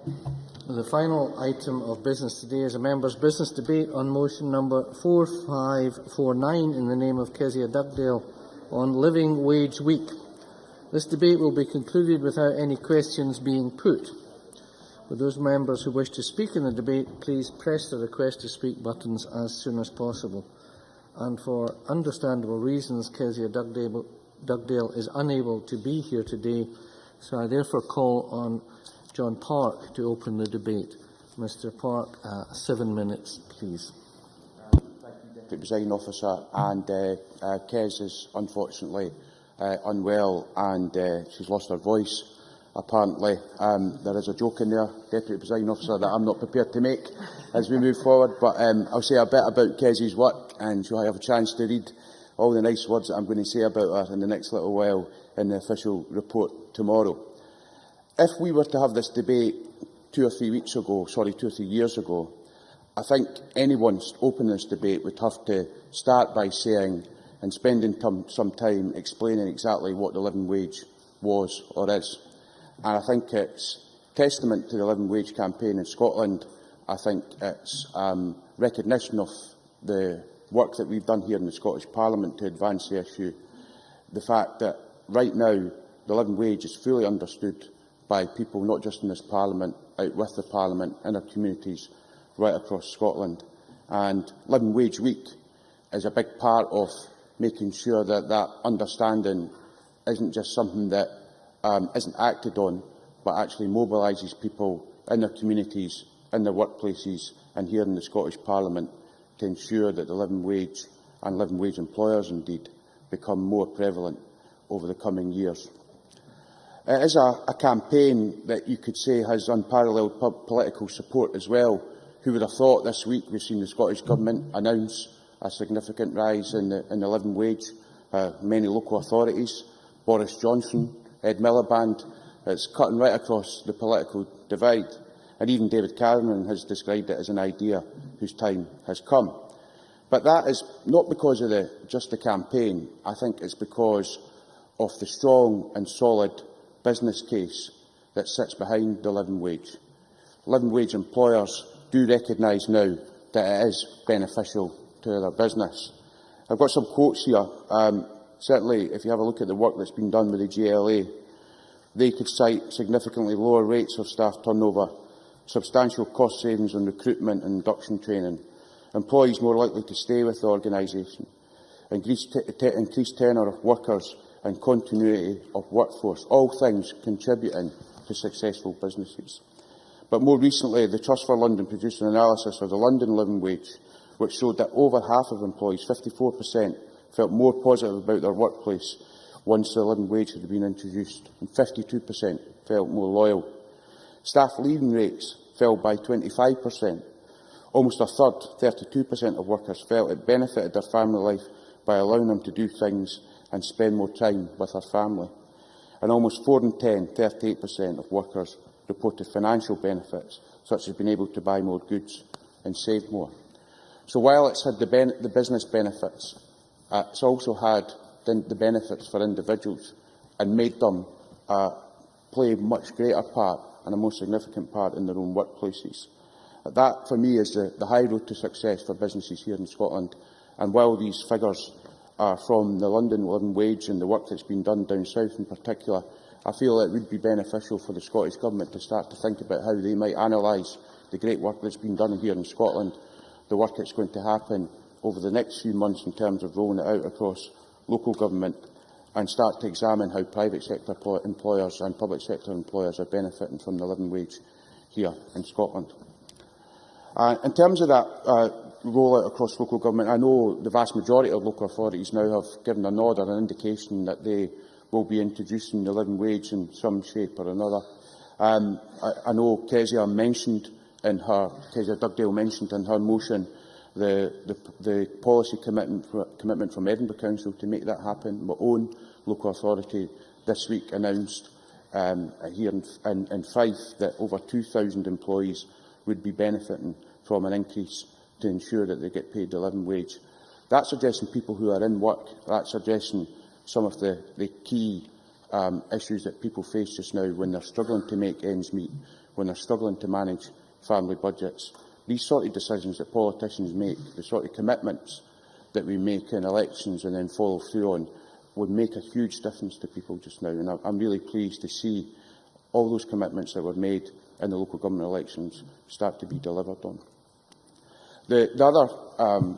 The final item of business today is a members' business debate on motion number 4549 in the name of Kezia Dugdale on Living Wage Week. This debate will be concluded without any questions being put. For those members who wish to speak in the debate, please press the request to speak buttons as soon as possible. And for understandable reasons, Kezia Dugdale is unable to be here today, so I therefore call on John Park to open the debate. Mr. Park, 7 minutes, please. Thank you, Deputy Presiding Officer. And Kez is unfortunately unwell and she's lost her voice. Apparently, there is a joke in there, Deputy Presiding Officer, that I'm not prepared to make as we move forward. But I'll say a bit about Kez's work, and she'll have a chance to read all the nice words that I'm going to say about her in the next little while in the official report tomorrow. If we were to have this debate 2 or 3 years ago, I think anyone opening this debate would have to start by saying and spending some time explaining exactly what the living wage was or is. And I think it's testament to the living wage campaign in Scotland. I think it's recognition of the work that we've done here in the Scottish Parliament to advance the issue. The fact that right now the living wage is fully understood by people not just in this Parliament, out with the Parliament, in our communities right across Scotland. And Living Wage Week is a big part of making sure that that understanding isn't just something that isn't acted on, but actually mobilises people in their communities, in their workplaces and here in the Scottish Parliament to ensure that the living wage and living wage employers indeed become more prevalent over the coming years. It is a campaign that you could say has unparalleled political support as well. Who would have thought this week we've seen the Scottish Government announce a significant rise in the living wage? Many local authorities, Boris Johnson, Ed Miliband, it's cutting right across the political divide. And even David Cameron has described it as an idea whose time has come. But that is not because of just the campaign. I think it's because of the strong and solid business case that sits behind the living wage. Living wage employers do recognise now that it is beneficial to their business. I've got some quotes here. Certainly, if you have a look at the work that's been done with the GLA, they could cite significantly lower rates of staff turnover, substantial cost savings on recruitment and induction training, employees more likely to stay with the organisation, increased tenure of workers and continuity of workforce, all things contributing to successful businesses. But more recently, the Trust for London produced an analysis of the London living wage, which showed that over half of employees, 54%, felt more positive about their workplace once the living wage had been introduced, and 52% felt more loyal. Staff leaving rates fell by 25%. Almost a third, 32% of workers, felt it benefited their family life by allowing them to do things and spend more time with their family. And almost 4 in 10, 38% of workers reported financial benefits, such as being able to buy more goods and save more. So while it's had the business benefits, it's also had the benefits for individuals and made them play a much greater part and a more significant part in their own workplaces. That, for me, is the high road to success for businesses here in Scotland. And while these figures are from the London living wage and the work that's been done down south in particular, I feel it would be beneficial for the Scottish Government to start to think about how they might analyse the great work that's been done here in Scotland, the work that's going to happen over the next few months in terms of rolling it out across local government, and start to examine how private sector employers and public sector employers are benefiting from the living wage here in Scotland. In terms of that rollout across local government, I know the vast majority of local authorities now have given a nod or an indication that they will be introducing the living wage in some shape or another. I know Kezia Dugdale mentioned in her motion the policy commitment from Edinburgh Council to make that happen. My own local authority this week announced here in Fife that over 2,000 employees would be benefiting from an increase to ensure that they get paid the living wage. That's addressing people who are in work. That's addressing some of the key issues that people face just now when they're struggling to make ends meet, when they're struggling to manage family budgets. These sort of decisions that politicians make, the sort of commitments that we make in elections and then follow through on, would make a huge difference to people just now. And I'm really pleased to see all those commitments that were made in the local government elections start to be delivered on. The other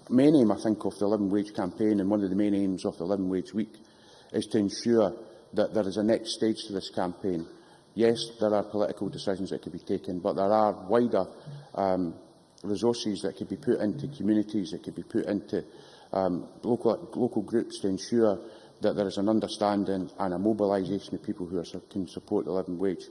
main aim, I think, of the Living Wage campaign, and one of the main aims of the Living Wage Week, is to ensure that there is a next stage to this campaign. Yes, there are political decisions that could be taken, but there are wider resources that could be put into communities, that could be put into local groups to ensure that there is an understanding and a mobilisation of people who can support the living wage.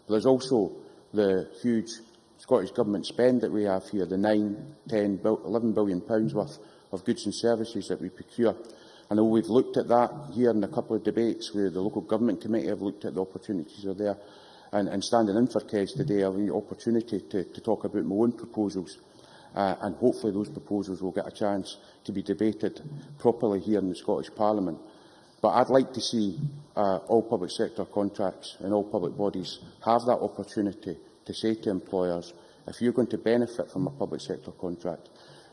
But there's also the huge Scottish Government spend that we have here, the £9, £10, £11 billion worth of goods and services that we procure. I know we've looked at that here in a couple of debates where the Local Government Committee have looked at the opportunities that are there. And standing in for KES today, I have the opportunity to talk about my own proposals. And hopefully those proposals will get a chance to be debated properly here in the Scottish Parliament. But I'd like to see all public sector contracts and all public bodies have that opportunity to say to employers, if you're going to benefit from a public sector contract,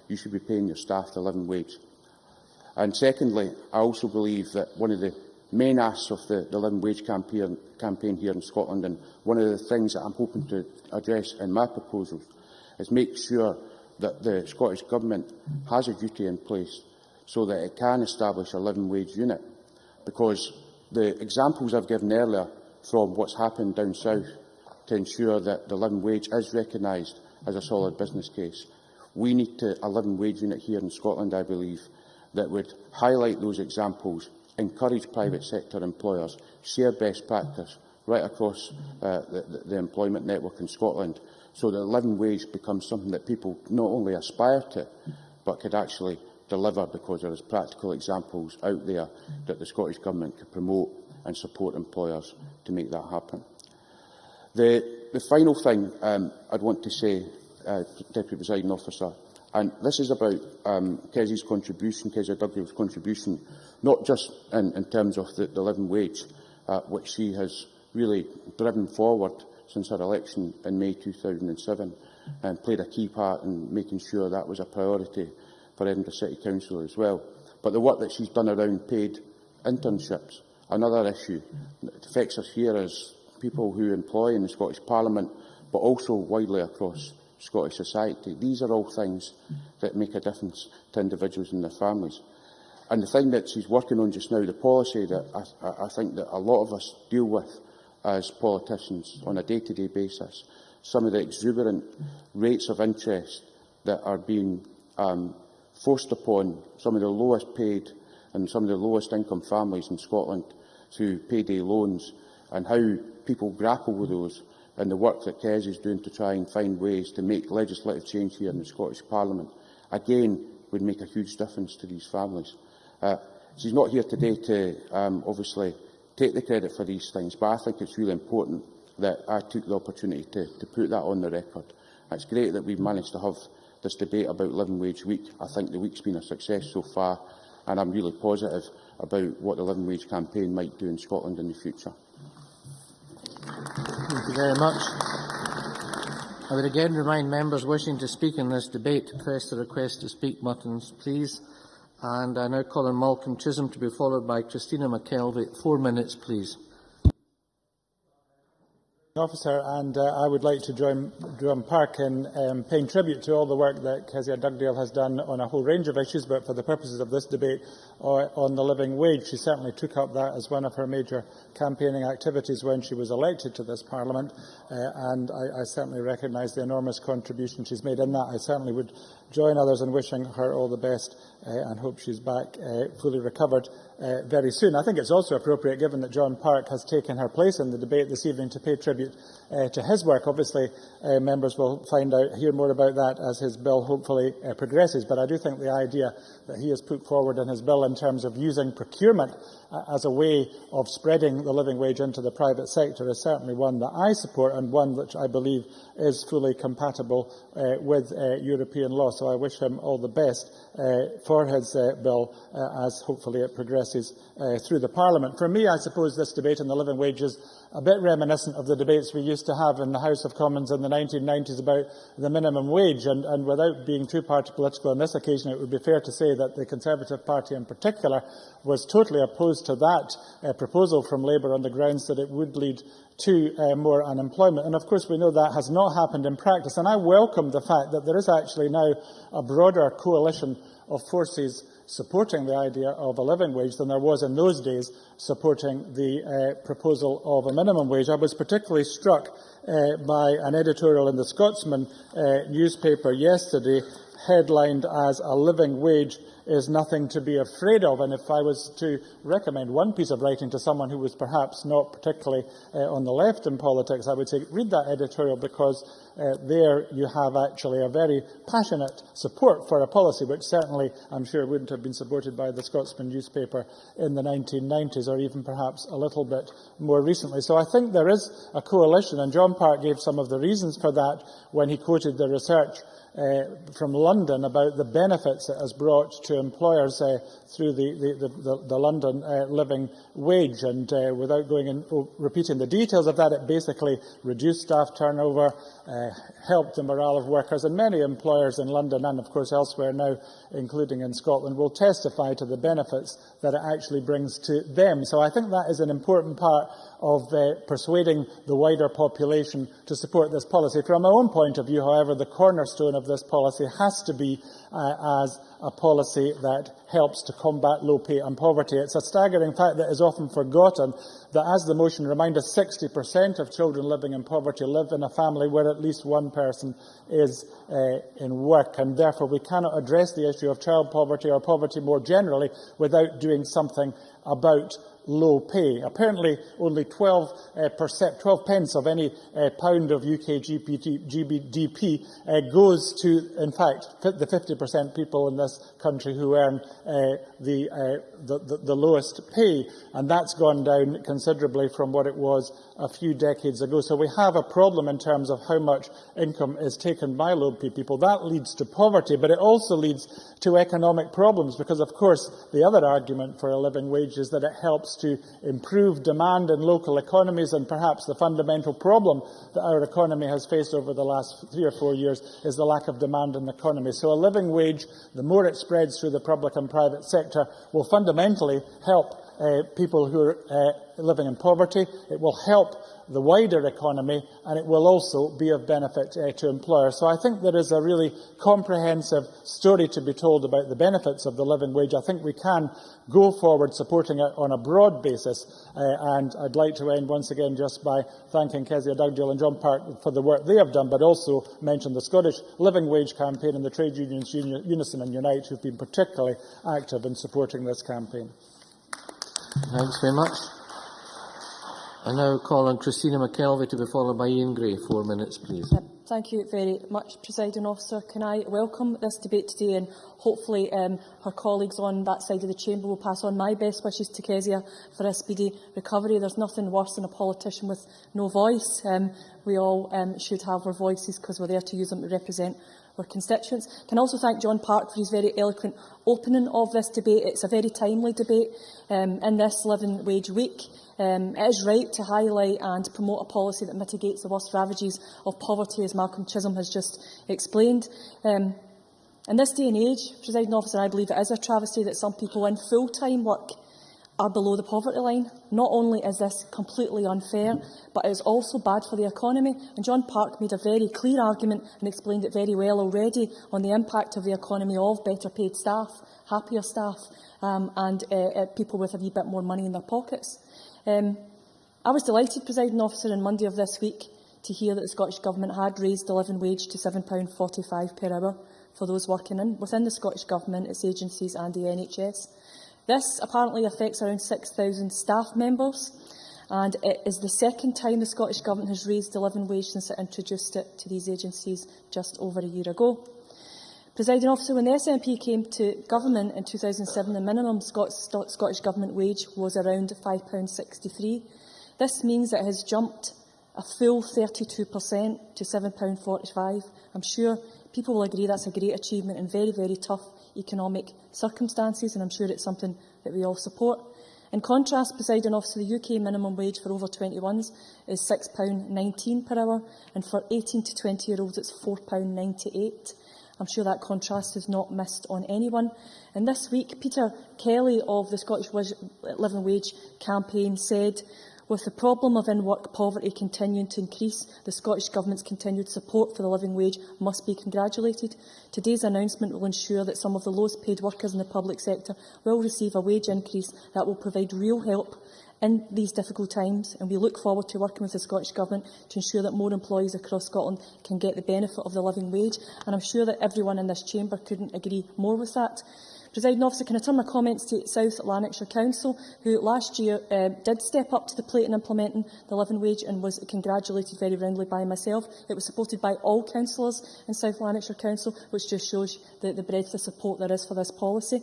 you should be paying your staff the living wage. And secondly, I also believe that one of the main asks of the living wage campaign here in Scotland, and one of the things that I'm hoping to address in my proposals, is make sure that the Scottish Government has a duty in place so that it can establish a living wage unit. Because the examples I've given earlier from what's happened down south to ensure that the living wage is recognised as a solid business case, we need a living wage unit here in Scotland, I believe, that would highlight those examples, encourage private sector employers, share best practice right across the employment network in Scotland, so that the living wage becomes something that people not only aspire to, but could actually deliver, because there is practical examples out there that the Scottish Government could promote and support employers to make that happen. The final thing I'd want to say, Deputy Presiding Officer, and this is about Kezie's contribution, Kezia Dugdale's contribution, not just in terms of the living wage, which she has really driven forward since her election in May 2007, and played a key part in making sure that was a priority for Edinburgh City Council as well. But the work that she's done around paid internships, another issue that affects us here as people who employ in the Scottish Parliament, but also widely across Scottish society. These are all things that make a difference to individuals and their families. And the thing that she's working on just now, the policy that I think that a lot of us deal with as politicians on a day-to-day basis, some of the exuberant rates of interest that are being forced upon some of the lowest paid and some of the lowest income families in Scotland through payday loans, and how people grapple with those, and the work that Kes is doing to try and find ways to make legislative change here in the Scottish Parliament, again, would make a huge difference to these families. She's not here today to obviously take the credit for these things, but I think it's really important that I took the opportunity to put that on the record. It's great that we've managed to have this debate about Living Wage Week. I think the week's been a success so far, and I'm really positive about what the Living Wage campaign might do in Scotland in the future. Thank you very much. I would again remind members wishing to speak in this debate to press the request to speak buttons, please. And I now call on Malcolm Chisholm to be followed by Christina McKelvey. 4 minutes, please. Officer, and I would like to join John Park in paying tribute to all the work that Kezia Dugdale has done on a whole range of issues, but for the purposes of this debate on the living wage, she certainly took up that as one of her major campaigning activities when she was elected to this Parliament, and I certainly recognise the enormous contribution she's made in that. I certainly would join others in wishing her all the best and hope she's back fully recovered very soon. I think it's also appropriate, given that John Park has taken her place in the debate this evening, to pay tribute to his work. Obviously, members will hear more about that as his bill hopefully progresses, but I do think the idea that he has put forward in his bill in terms of using procurement as a way of spreading the living wage into the private sector is certainly one that I support, and one which I believe is fully compatible with European law. So I wish him all the best for his bill as hopefully it progresses processes through the Parliament. For me, I suppose this debate on the living wage is a bit reminiscent of the debates we used to have in the House of Commons in the 1990s about the minimum wage. And without being too party political on this occasion, it would be fair to say that the Conservative Party in particular was totally opposed to that proposal from Labour on the grounds that it would lead to more unemployment. And of course we know that has not happened in practice. And I welcome the fact that there is actually now a broader coalition of forces supporting the idea of a living wage than there was in those days supporting the proposal of a minimum wage. I was particularly struck by an editorial in the Scotsman newspaper yesterday, headlined as "A living wage is nothing to be afraid of." And if I was to recommend one piece of writing to someone who was perhaps not particularly on the left in politics, I would say read that editorial, because there you have actually a very passionate support for a policy which certainly, I'm sure, wouldn't have been supported by the Scotsman newspaper in the 1990s, or even perhaps a little bit more recently. So I think there is a coalition, and John Park gave some of the reasons for that when he quoted the research from London about the benefits it has brought to employers through the London living wage. And without going and repeating the details of that, it basically reduced staff turnover, helped the morale of workers, and many employers in London and of course elsewhere now, including in Scotland, will testify to the benefits that it actually brings to them. So I think that is an important part of persuading the wider population to support this policy. From my own point of view, however, the cornerstone of this policy has to be as a policy that helps to combat low pay and poverty. It's a staggering fact that is often forgotten that, as the motion reminds us, 60% of children living in poverty live in a family where at least one person is in work, and therefore we cannot address the issue of child poverty or poverty more generally without doing something about low pay. Apparently, only 12 pence of any pound of UK GDP goes to, in fact, the 50% people in this country who earn the lowest pay, and that's gone down considerably from what it was a few decades ago. So we have a problem in terms of how much income is taken by low-pay people. That leads to poverty, but it also leads to economic problems, because, of course, the other argument for a living wage is that it helps to improve demand in local economies, and perhaps the fundamental problem that our economy has faced over the last 3 or 4 years is the lack of demand in the economy. So a living wage, the more it spreads through the public and private sector, will fundamentally help people who are living in poverty. It will help the wider economy, and it will also be of benefit to employers. So I think there is a really comprehensive story to be told about the benefits of the living wage. I think we can go forward supporting it on a broad basis, and I'd like to end once again just by thanking Kezia Dugdale and John Park for the work they have done, but also mention the Scottish Living Wage Campaign and the trade unions Unison and Unite, who've been particularly active in supporting this campaign. Thanks very much. I now call on Christina McKelvey to be followed by Ian Gray. 4 minutes, please. Thank you very much, Presiding Officer. Can I welcome this debate today, and hopefully her colleagues on that side of the chamber will pass on my best wishes to Kezia for a speedy recovery. There's nothing worse than a politician with no voice. We all should have our voices because we're there to use them to represent our constituents. Can I also thank John Park for his very eloquent opening of this debate. It's a very timely debate in this Living Wage Week. It is right to highlight and promote a policy that mitigates the worst ravages of poverty, as Malcolm Chisholm has just explained. In this day and age, Presiding Officer, I believe it is a travesty that some people in full-time work are below the poverty line. Not only is this completely unfair, but it is also bad for the economy. And John Park made a very clear argument and explained it very well already on the impact of the economy of better paid staff, happier staff, and people with a wee bit more money in their pockets. I was delighted, Presiding Officer, on Monday of this week to hear that the Scottish Government had raised the living wage to £7.45 per hour for those working within the Scottish Government, its agencies and the NHS. This apparently affects around 6,000 staff members, and it is the second time the Scottish Government has raised the living wage since it introduced it to these agencies just over a year ago. Presiding Officer, when the SNP came to government in 2007, the minimum Scottish Government wage was around £5.63. This means that it has jumped a full 32% to £7.45. I'm sure people will agree that's a great achievement in very, very tough economic circumstances, and I'm sure it's something that we all support. In contrast, Presiding Officer, the UK minimum wage for over 21s is £6.19 per hour, and for 18 to 20-year-olds it's £4.98. I'm sure that contrast is not missed on anyone. And this week, Peter Kelly of the Scottish Living Wage campaign said, with the problem of in-work poverty continuing to increase, the Scottish Government's continued support for the living wage must be congratulated. Today's announcement will ensure that some of the lowest paid workers in the public sector will receive a wage increase that will provide real help in these difficult times, and we look forward to working with the Scottish Government to ensure that more employees across Scotland can get the benefit of the living wage, and I'm sure that everyone in this chamber couldn't agree more with that. Presiding Officer, can I turn my comments to South Lanarkshire Council, who last year did step up to the plate in implementing the living wage and was congratulated very roundly by myself. It was supported by all councillors in South Lanarkshire Council, which just shows the breadth of support there is for this policy.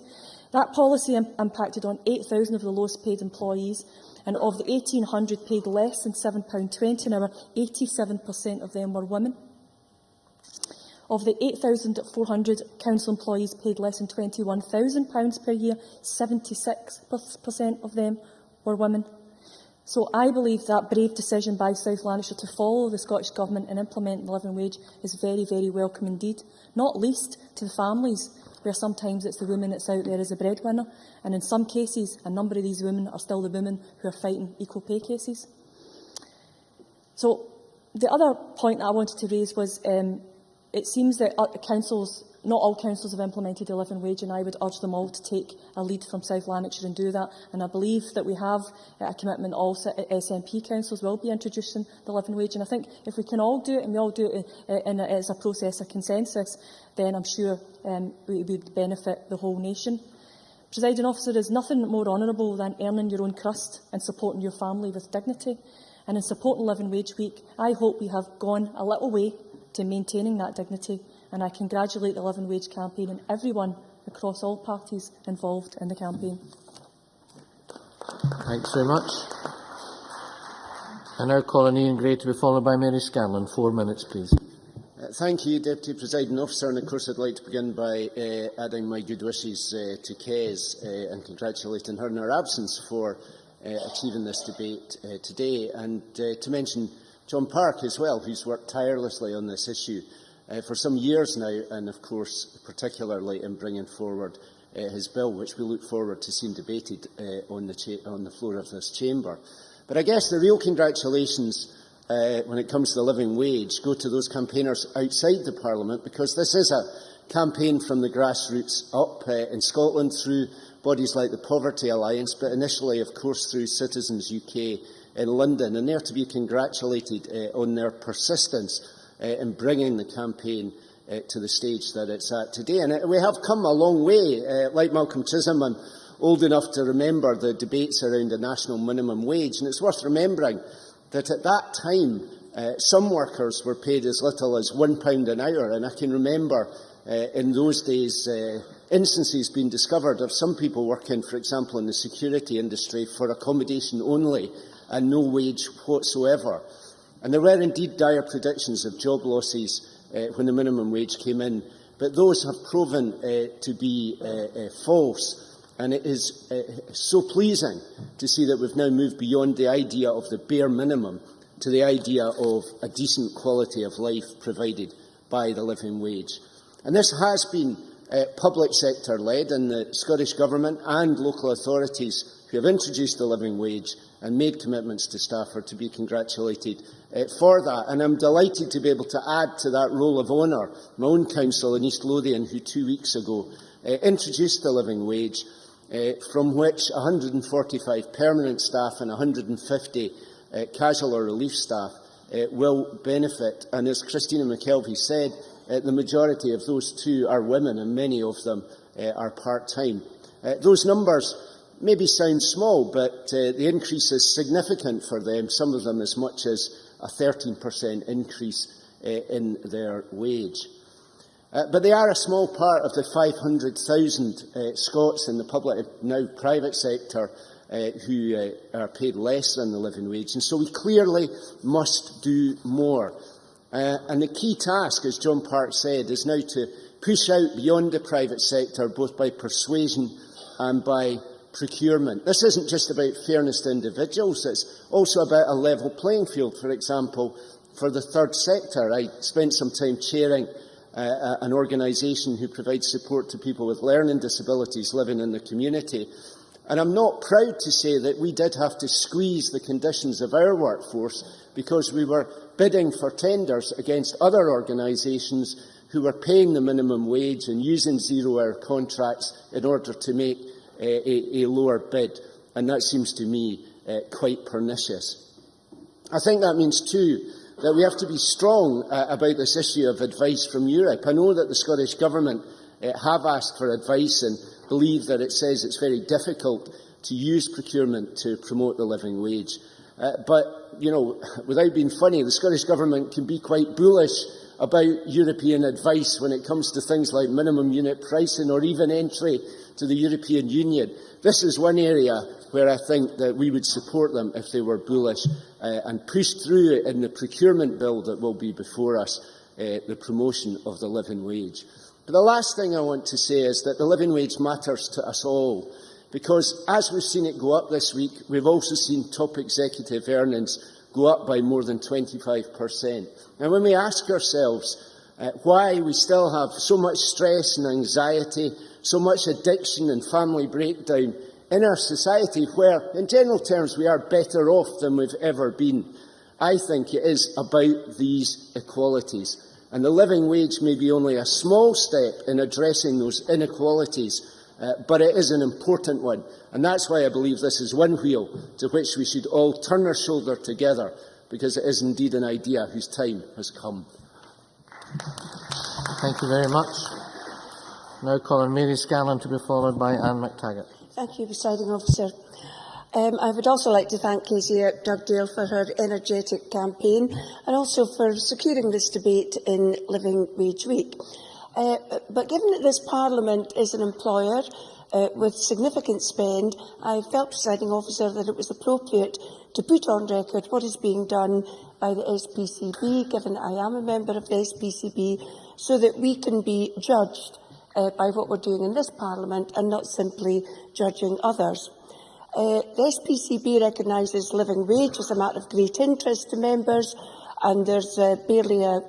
That policy impacted on 8,000 of the lowest paid employees, and of the 1,800 paid less than £7.20 an hour, 87% of them were women. Of the 8,400 council employees paid less than £21,000 per year, 76% of them were women. So I believe that brave decision by South Lanarkshire to follow the Scottish Government and implement the living wage is very, very welcome indeed, not least to the families where sometimes it's the woman that's out there as a breadwinner, and in some cases, a number of these women are still the women who are fighting equal pay cases. So the other point that I wanted to raise was it seems that councils, not all councils have implemented the living wage, and I would urge them all to take a lead from South Lanarkshire and do that. And I believe that we have a commitment all SNP councils will be introducing the living wage. And I think if we can all do it, and we all do it as a process of consensus, then I'm sure we would benefit the whole nation. Presiding Officer, there is nothing more honourable than earning your own crust and supporting your family with dignity. And in supporting Living Wage Week, I hope we have gone a little way to maintaining that dignity, and I congratulate the Living Wage campaign and everyone across all parties involved in the campaign. Thanks very much. I now call on Ian Gray to be followed by Mary Scanlon. 4 minutes, please. Thank you, Deputy Presiding Officer, and of course I'd like to begin by adding my good wishes to Kez and congratulating her in her absence for achieving this debate today, and to mention John Park as well, who's worked tirelessly on this issue for some years now, and of course particularly in bringing forward his bill, which we look forward to seeing debated on the floor of this chamber. But I guess the real congratulations when it comes to the living wage go to those campaigners outside the Parliament, because this is a campaign from the grassroots up in Scotland through bodies like the Poverty Alliance, but initially of course through Citizens UK in London, and they're to be congratulated on their persistence in bringing the campaign to the stage that it's at today. And we have come a long way. Like Malcolm Chisholm, I'm old enough to remember the debates around the national minimum wage, and it's worth remembering that at that time some workers were paid as little as £1 an hour, and I can remember in those days instances being discovered of some people working, for example, in the security industry for accommodation only and no wage whatsoever. And there were indeed dire predictions of job losses when the minimum wage came in, but those have proven to be false. And it is so pleasing to see that we've now moved beyond the idea of the bare minimum to the idea of a decent quality of life provided by the living wage. And this has been public sector led, and the Scottish Government and local authorities who have introduced the living wage and made commitments to staff are to be congratulated for that. And I'm delighted to be able to add to that roll of honour my own council in East Lothian, who 2 weeks ago introduced the living wage, from which 145 permanent staff and 150 casual or relief staff will benefit. And as Christina McKelvey said, the majority of those too are women, and many of them are part-time. Those numbers maybe sound small, but the increase is significant for them, some of them as much as a 13% increase in their wage. But they are a small part of the 500,000 Scots in the public, now private sector, who are paid less than the living wage. And so we clearly must do more. And the key task, as John Park said, is now to push out beyond the private sector, both by persuasion and by procurement. This isn't just about fairness to individuals, it's also about a level playing field, for example, for the third sector. I spent some time chairing an organisation who provides support to people with learning disabilities living in the community. And I'm not proud to say that we did have to squeeze the conditions of our workforce because we were bidding for tenders against other organisations who were paying the minimum wage and using zero-hour contracts in order to make a lower bid. And that seems to me quite pernicious. I think that means, too, that we have to be strong about this issue of advice from Europe. I know that the Scottish Government have asked for advice and believe that it says it's very difficult to use procurement to promote the living wage. But, you know, without being funny, the Scottish Government can be quite bullish about European advice when it comes to things like minimum unit pricing or even entry to the European Union. This is one area where I think that we would support them if they were bullish and push through in the procurement bill that will be before us the promotion of the living wage. But the last thing I want to say is that the living wage matters to us all, because as we've seen it go up this week, we've also seen top executive earnings go up by more than 25%. And when we ask ourselves why we still have so much stress and anxiety, so much addiction and family breakdown in our society, where, in general terms, we are better off than we've ever been, I think it is about these equalities. And the living wage may be only a small step in addressing those inequalities, but it is an important one. And that's why I believe this is one wheel to which we should all turn our shoulder together, because it is indeed an idea whose time has come. Thank you very much. Now calling Mary Scanlon to be followed by Anne McTaggart. Thank you, Presiding Officer. I would also like to thank Kezia Dugdale for her energetic campaign and also for securing this debate in Living Wage Week. But given that this Parliament is an employer with significant spend, I felt, Presiding Officer, that it was appropriate to put on record what is being done by the SPCB, given that I am a member of the SPCB, so that we can be judged by what we're doing in this Parliament and not simply judging others. The SPCB recognises living wage as a matter of great interest to members, and there's barely a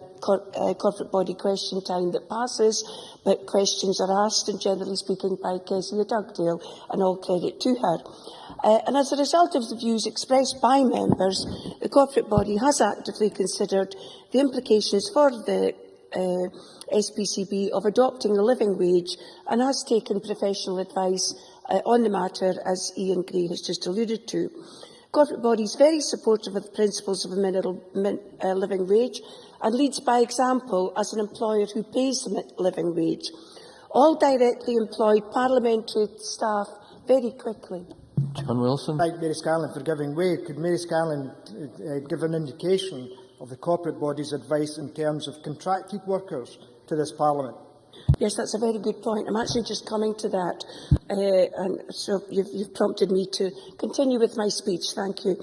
corporate body question time that passes, but questions are asked, and generally speaking, by Kezia Dugdale, and all credit to her. And as a result of the views expressed by members, the corporate body has actively considered the implications for the SPCB of adopting the living wage and has taken professional advice on the matter, as Ian Gray has just alluded to. Corporate body is very supportive of the principles of a living wage and leads by example as an employer who pays the living wage. All directly employed parliamentary staff, very quickly. John Wilson. Thank Mary Scanlon for giving way. Could Mary Scanlon give an indication of the corporate body's advice in terms of contracted workers to this Parliament? Yes, that's a very good point. I'm actually just coming to that, and so you've prompted me to continue with my speech. Thank you.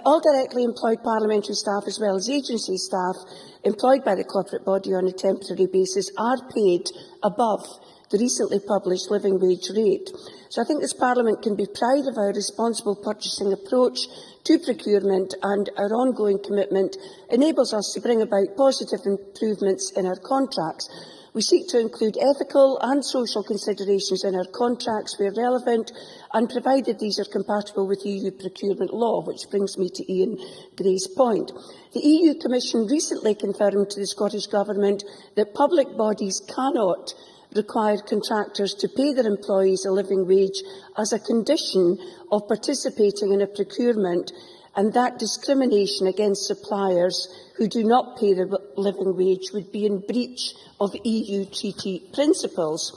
All directly employed parliamentary staff, as well as agency staff employed by the corporate body on a temporary basis, are paid above the recently published living wage rate. So I think this Parliament can be proud of our responsible purchasing approach to procurement, and our ongoing commitment enables us to bring about positive improvements in our contracts. We seek to include ethical and social considerations in our contracts where relevant, and provided these are compatible with EU procurement law, which brings me to Ian Gray's point. The EU Commission recently confirmed to the Scottish Government that public bodies cannot require contractors to pay their employees a living wage as a condition of participating in a procurement, and that discrimination against suppliers who do not pay the living wage would be in breach of EU treaty principles.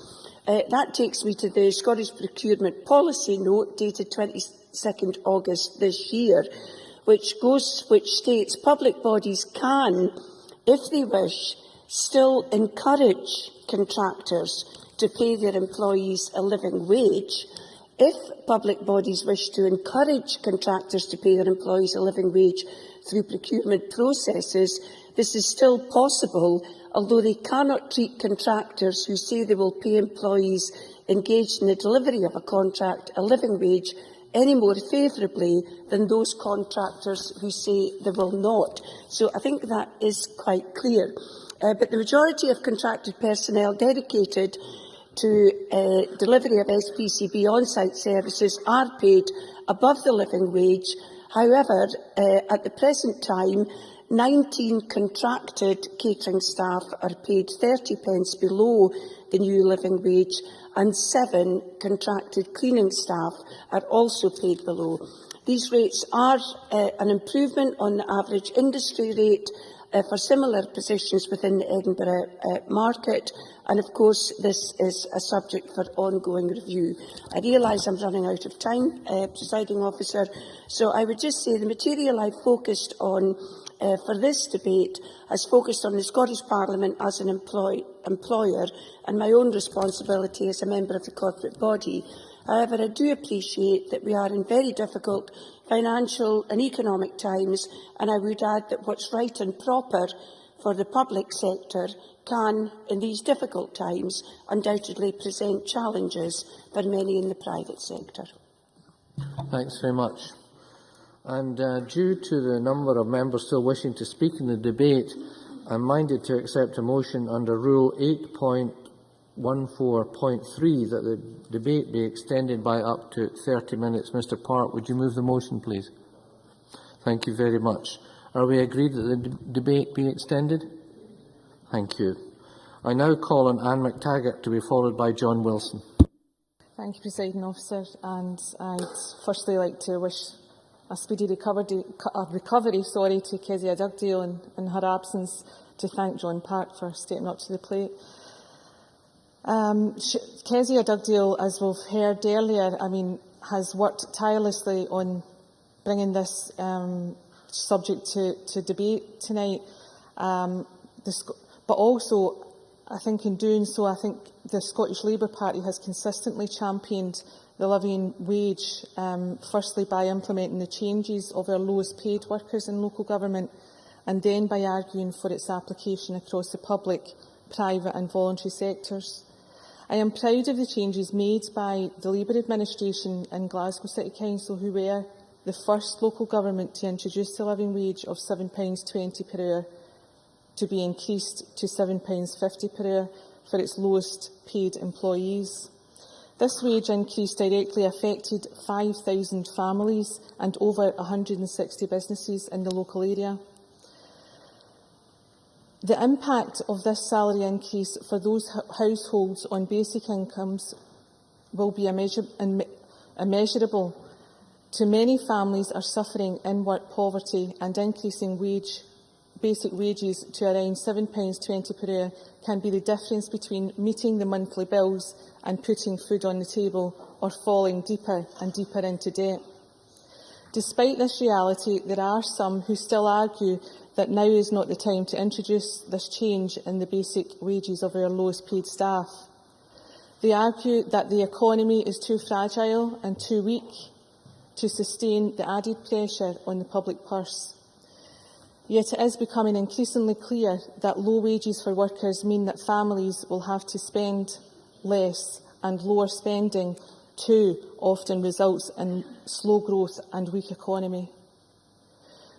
That takes me to the Scottish Procurement Policy Note dated 22nd August this year, which states public bodies can, if they wish, still encourage contractors to pay their employees a living wage If public bodies wish to encourage contractors to pay their employees a living wage through procurement processes, this is still possible, although they cannot treat contractors who say they will pay employees engaged in the delivery of a contract a living wage any more favourably than those contractors who say they will not. So I think that is quite clear. But the majority of contracted personnel dedicated to delivery of SPCB on-site services are paid above the living wage. However, at the present time, 19 contracted catering staff are paid 30 pence below the new living wage, and 7 contracted cleaning staff are also paid below. These rates are an improvement on the average industry rate for similar positions within the Edinburgh market, and of course this is a subject for ongoing review. I realise I'm running out of time, Presiding Officer, so I would just say the material I've focused on for this debate has focused on the Scottish Parliament as an employer and my own responsibility as a member of the corporate body. However, I do appreciate that we are in very difficult financial and economic times, and I would add that what's right and proper for the public sector can, in these difficult times, undoubtedly present challenges for many in the private sector. Thanks very much. And due to the number of members still wishing to speak in the debate, I'm minded to accept a motion under Rule 8.14.3 that the debate be extended by up to 30 minutes. Mr Park, would you move the motion, please? Thank you very much. Are we agreed that the debate be extended? Thank you. I now call on Anne McTaggart to be followed by John Wilson. Thank you, Presiding Officer, and I'd firstly like to wish a speedy recovery to Kezia Dugdale in her absence, to thank John Park for stepping up to the plate. Kezia Dugdale, as we've heard earlier, has worked tirelessly on bringing this subject to debate tonight. But also, I think in doing so, I think the Scottish Labour Party has consistently championed the living wage, firstly by implementing the changes of our lowest paid workers in local government, and then by arguing for its application across the public, private and voluntary sectors. I am proud of the changes made by the Labour administration in Glasgow City Council, who were the first local government to introduce the living wage of £7.20 per hour to be increased to £7.50 per hour for its lowest paid employees. This wage increase directly affected 5,000 families and over 160 businesses in the local area. The impact of this salary increase for those households on basic incomes will be immeasurable. Too many families are suffering in-work poverty, and increasing basic wages to around £7.20 per hour can be the difference between meeting the monthly bills and putting food on the table, or falling deeper and deeper into debt. Despite this reality, there are some who still argue that now is not the time to introduce this change in the basic wages of our lowest paid staff. They argue that the economy is too fragile and too weak to sustain the added pressure on the public purse. Yet it is becoming increasingly clear that low wages for workers mean that families will have to spend less, and lower spending too often results in slow growth and weak economy.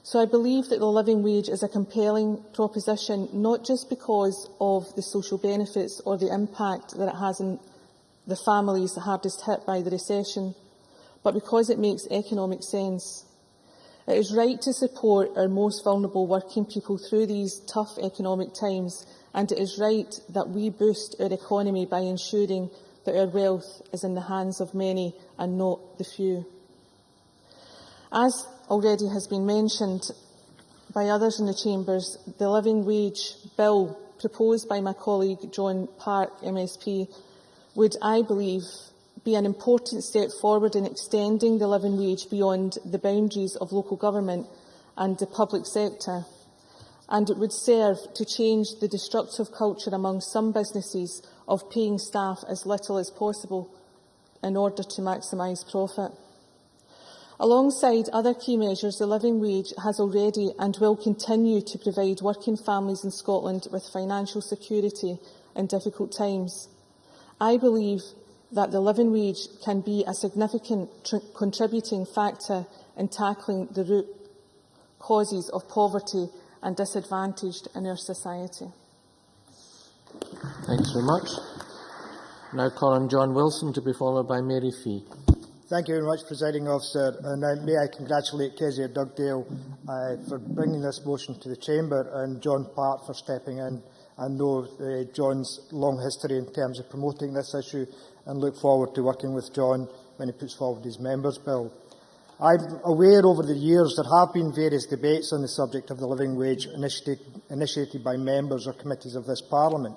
So I believe that the living wage is a compelling proposition, not just because of the social benefits or the impact that it has on the families hardest hit by the recession, but because it makes economic sense. It is right to support our most vulnerable working people through these tough economic times, and it is right that we boost our economy by ensuring that our wealth is in the hands of many and not the few. As already has been mentioned by others in the Chambers, the Living Wage Bill proposed by my colleague John Park, MSP, would, I believe, be an important step forward in extending the living wage beyond the boundaries of local government and the public sector, and it would serve to change the destructive culture among some businesses of paying staff as little as possible in order to maximise profit. Alongside other key measures, the living wage has already and will continue to provide working families in Scotland with financial security in difficult times. I believe that the living wage can be a significant contributing factor in tackling the root causes of poverty and disadvantage in our society. Thanks very much. Now call on John Wilson to be followed by Mary Fee. Thank you very much, Presiding Officer, and may I congratulate Kezia Dugdale for bringing this motion to the Chamber and John Part for stepping in. I know John's long history in terms of promoting this issue and look forward to working with John when he puts forward his Members' Bill. I'm aware over the years there have been various debates on the subject of the living wage initiated by members or committees of this Parliament.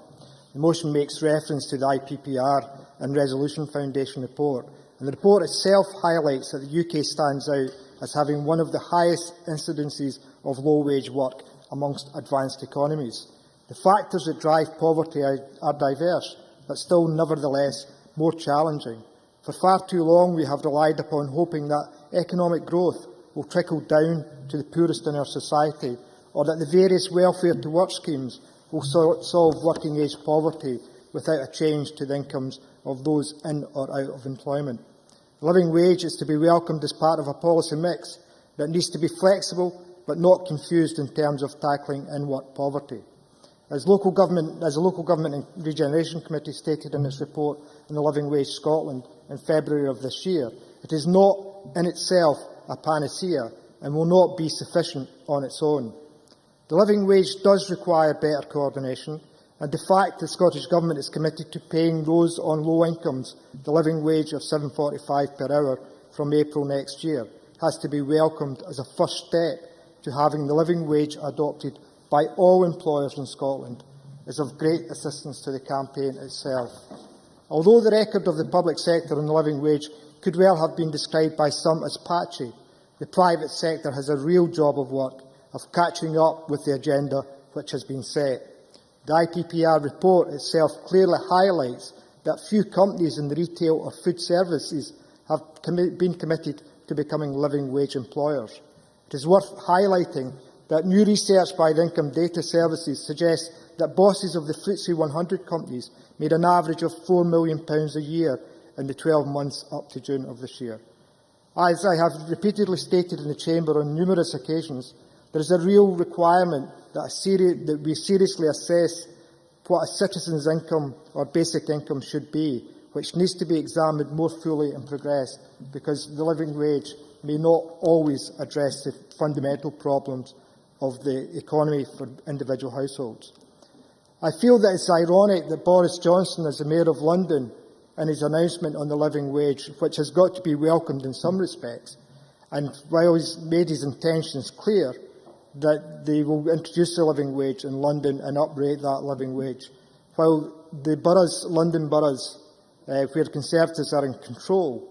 The motion makes reference to the IPPR and Resolution Foundation report, and the report itself highlights that the UK stands out as having one of the highest incidences of low-wage work amongst advanced economies. The factors that drive poverty are diverse, but still nevertheless more challenging. For far too long we have relied upon hoping that economic growth will trickle down to the poorest in our society, or that the various welfare-to-work schemes will solve working-age poverty without a change to the incomes of those in or out of employment. The living wage is to be welcomed as part of a policy mix that needs to be flexible but not confused in terms of tackling in-work poverty. As the Local Government and Regeneration Committee stated in its report on the Living Wage Scotland in February of this year, it is not in itself a panacea and will not be sufficient on its own. The living wage does require better coordination, and the fact the Scottish Government is committed to paying those on low incomes the living wage of £7.45 per hour from April next year has to be welcomed as a first step to having the living wage adopted by all employers in Scotland is of great assistance to the campaign itself. Although the record of the public sector on the living wage could well have been described by some as patchy, the private sector has a real job of work of catching up with the agenda which has been set. The IPPR report itself clearly highlights that few companies in the retail or food services have been committed to becoming living wage employers. It is worth highlighting that new research by the Income Data Services suggests that bosses of the FTSE 100 companies made an average of £4 million a year in the 12 months up to June of this year. As I have repeatedly stated in the Chamber on numerous occasions, there is a real requirement that we seriously assess what a citizen's income or basic income should be, which needs to be examined more fully and progressed, because the living wage may not always address the fundamental problems of the economy for individual households. I feel that it's ironic that Boris Johnson, as the Mayor of London, in his announcement on the living wage, which has got to be welcomed in some respects, and while he's made his intentions clear, that they will introduce the living wage in London and uprate that living wage, while the boroughs, London boroughs, where Conservatives are in control,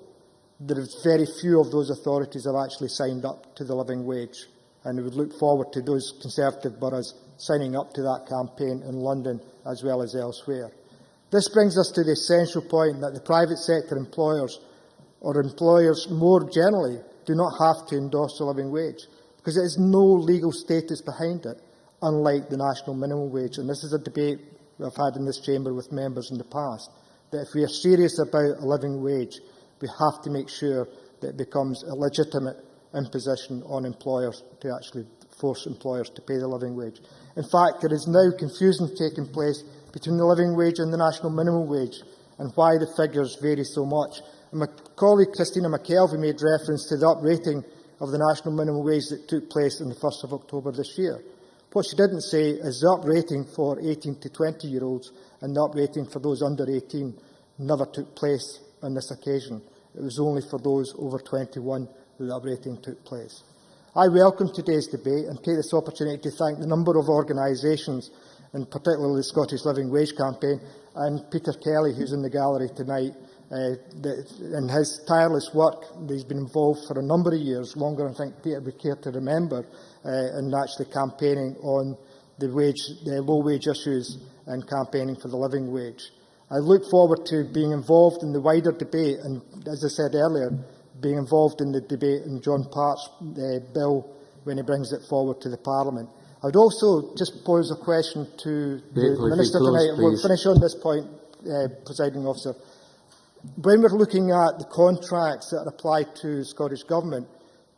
there is very few of those authorities have actually signed up to the living wage, and we would look forward to those Conservative boroughs signing up to that campaign in London as well as elsewhere. This brings us to the essential point that the private sector employers, or employers more generally, do not have to endorse the living wage, because there is no legal status behind it, unlike the national minimum wage. And this is a debate I've had in this chamber with members in the past, that if we are serious about a living wage, we have to make sure that it becomes a legitimate imposition on employers to actually force employers to pay the living wage. In fact, there is now confusion taking place between the living wage and the national minimum wage, and why the figures vary so much. And my colleague Christina McKelvey made reference to the uprating of the national minimum wage that took place on the 1st of October this year. What she didn't say is the uprating for 18 to 20-year-olds and the uprating for those under 18 never took place on this occasion. It was only for those over 21 that the uprating took place. I welcome today's debate and take this opportunity to thank the number of organisations, and particularly the Scottish Living Wage Campaign, and Peter Kelly, who's in the gallery tonight, in his tireless work. He's been involved for a number of years, longer than I think Peter would care to remember, in actually campaigning on the low wage issues and campaigning for the living wage. I look forward to being involved in the wider debate and, as I said earlier, being involved in the debate in John Park's bill when he brings it forward to the Parliament. I would also just pose a question to the Minister tonight, and we'll finish on this point, Presiding Officer. When we're looking at the contracts that are applied to Scottish Government,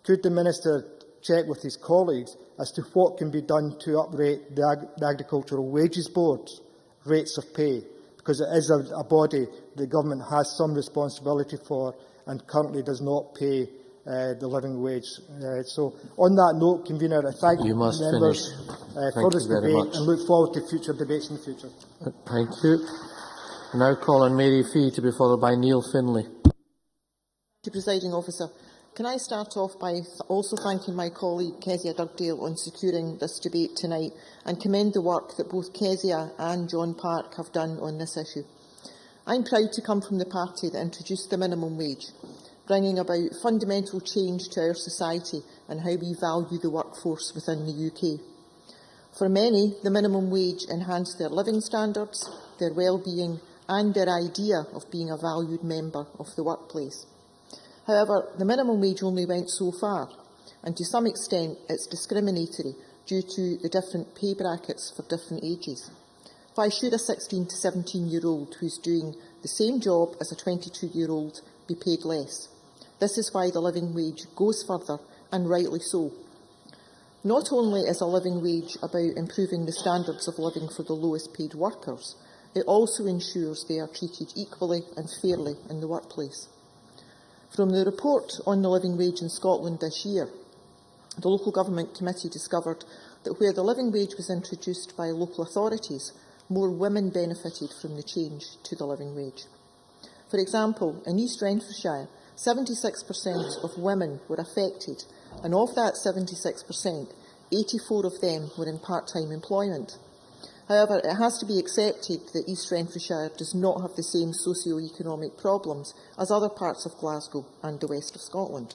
could the Minister check with his colleagues as to what can be done to uprate the Agricultural Wages Board's rates of pay? Because it is a body the Government has some responsibility for and currently does not pay the living wage. So, on that note, Convener, I thank members for this debate and look forward to future debates in the future. Thank you. I now call on Mary Fee to be followed by Neil Finlay. Presiding Officer, can I start off by also thanking my colleague Kezia Dugdale on securing this debate tonight and commend the work that both Kezia and John Park have done on this issue. I'm proud to come from the party that introduced the minimum wage, bringing about fundamental change to our society and how we value the workforce within the UK. For many, the minimum wage enhanced their living standards, their well-being and their idea of being a valued member of the workplace. However, the minimum wage only went so far, and to some extent it's discriminatory due to the different pay brackets for different ages. Why should a 16 to 17-year-old who's doing the same job as a 22-year-old be paid less? This is why the living wage goes further, and rightly so. Not only is a living wage about improving the standards of living for the lowest paid workers, it also ensures they are treated equally and fairly in the workplace. From the report on the living wage in Scotland this year, the Local Government Committee discovered that where the living wage was introduced by local authorities, more women benefited from the change to the living wage. For example, in East Renfrewshire, 76% of women were affected, and of that 76%, 84 of them were in part-time employment. However, it has to be accepted that East Renfrewshire does not have the same socio-economic problems as other parts of Glasgow and the west of Scotland.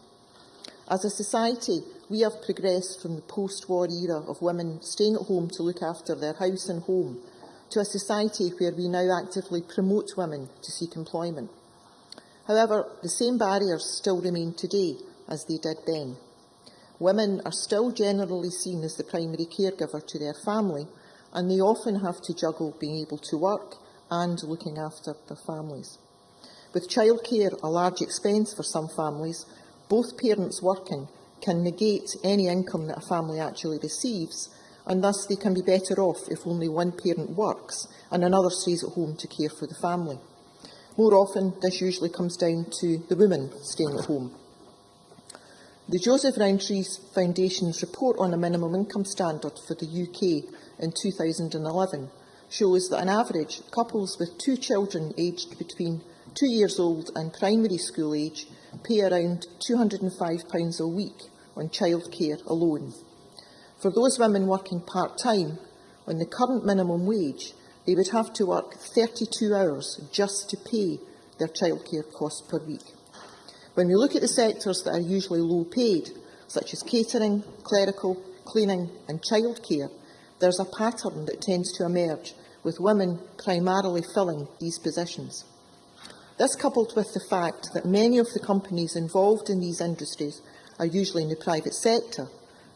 As a society, we have progressed from the post-war era of women staying at home to look after their house and home to a society where we now actively promote women to seek employment. However, the same barriers still remain today as they did then. Women are still generally seen as the primary caregiver to their family, and they often have to juggle being able to work and looking after their families. With childcare a large expense for some families, both parents working can negate any income that a family actually receives, and thus they can be better off if only one parent works and another stays at home to care for the family. More often, this usually comes down to the woman staying at home. The Joseph Rowntree Foundation's report on a minimum income standard for the UK in 2011 shows that on average, couples with 2 children aged between 2 years old and primary school age pay around £205 a week on childcare alone. For those women working part-time, on the current minimum wage, they would have to work 32 hours just to pay their childcare costs per week. When we look at the sectors that are usually low paid, such as catering, clerical, cleaning and childcare, there's a pattern that tends to emerge, with women primarily filling these positions. This, coupled with the fact that many of the companies involved in these industries are usually in the private sector,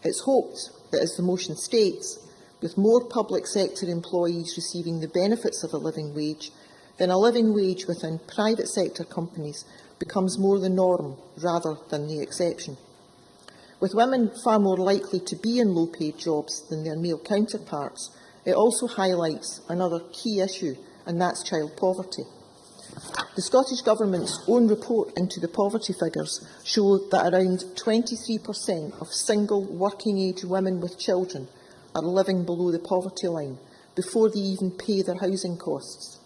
it's hoped that, as the motion states, with more public sector employees receiving the benefits of a living wage, then a living wage within private sector companies becomes more the norm rather than the exception. With women far more likely to be in low-paid jobs than their male counterparts, it also highlights another key issue, and that's child poverty. The Scottish Government's own report into the poverty figures show that around 23% of single working-age women with children are living below the poverty line before they even pay their housing costs.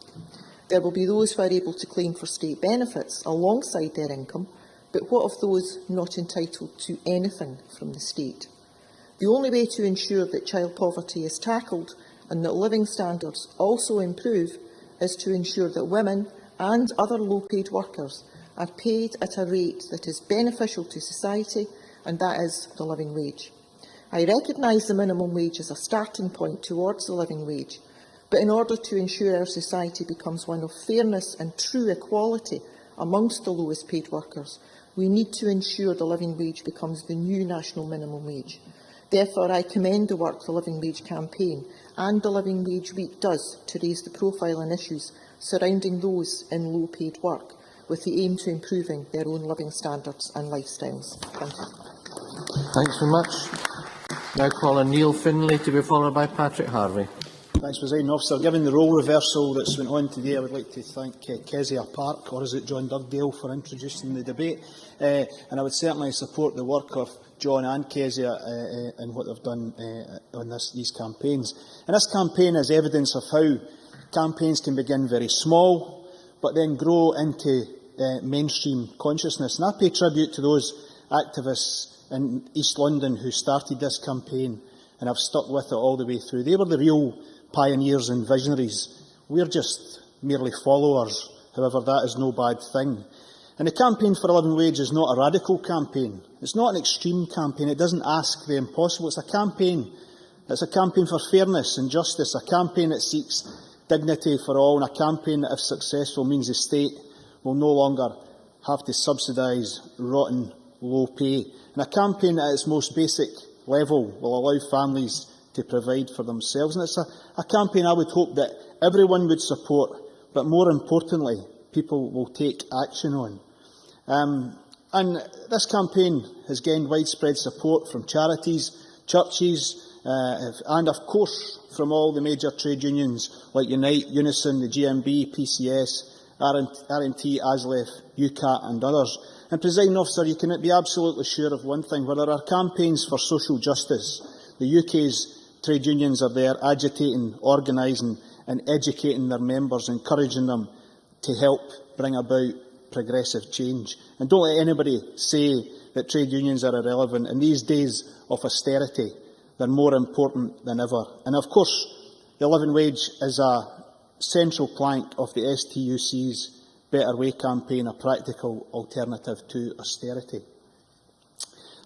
There will be those who are able to claim for state benefits alongside their income, but what of those not entitled to anything from the state? The only way to ensure that child poverty is tackled and that living standards also improve is to ensure that women and other low-paid workers are paid at a rate that is beneficial to society, and that is the living wage. I recognise the minimum wage as a starting point towards the living wage, But in order to ensure our society becomes one of fairness and true equality amongst the lowest paid workers, we need to ensure the living wage becomes the new national minimum wage. Therefore, I commend the work the Living Wage campaign and the Living Wage Week does to raise the profile and issues surrounding those in low-paid work, with the aim to improving their own living standards and lifestyles. Thank you. Thanks very much. Now call on Neil Finlay to be followed by Patrick Harvey. Thanks, Presiding Officer. Given the role reversal that's went on today, I would like to thank Kezia Park, or is it John Dugdale, for introducing the debate. And I would certainly support the work of John and Kezia in what they've done on these campaigns. And this campaign is evidence of how campaigns can begin very small, but then grow into mainstream consciousness. And I pay tribute to those activists in East London who started this campaign and have stuck with it all the way through. They were the real pioneers and visionaries. We're just merely followers. However, that is no bad thing. And the campaign for a living wage is not a radical campaign. It's not an extreme campaign. It doesn't ask the impossible. It's a campaign. It's a campaign for fairness and justice, a campaign that seeks dignity for all, and a campaign that, if successful, means the state will no longer have to subsidise rotten low pay. And a campaign at its most basic level will allow families to provide for themselves. And it's a campaign I would hope that everyone would support, but more importantly, people will take action on. And this campaign has gained widespread support from charities, churches, and of course from all the major trade unions like Unite, Unison, the GMB, PCS, RNT, ASLEF, UCAT and others. And, Presiding Officer, you can be absolutely sure of one thing: where there are campaigns for social justice, the UK's trade unions are there agitating, organising and educating their members, encouraging them to help bring about progressive change. And don't let anybody say that trade unions are irrelevant. In these days of austerity, they're more important than ever. And of course, the living wage is a central plank of the STUC's Better Way campaign, a practical alternative to austerity.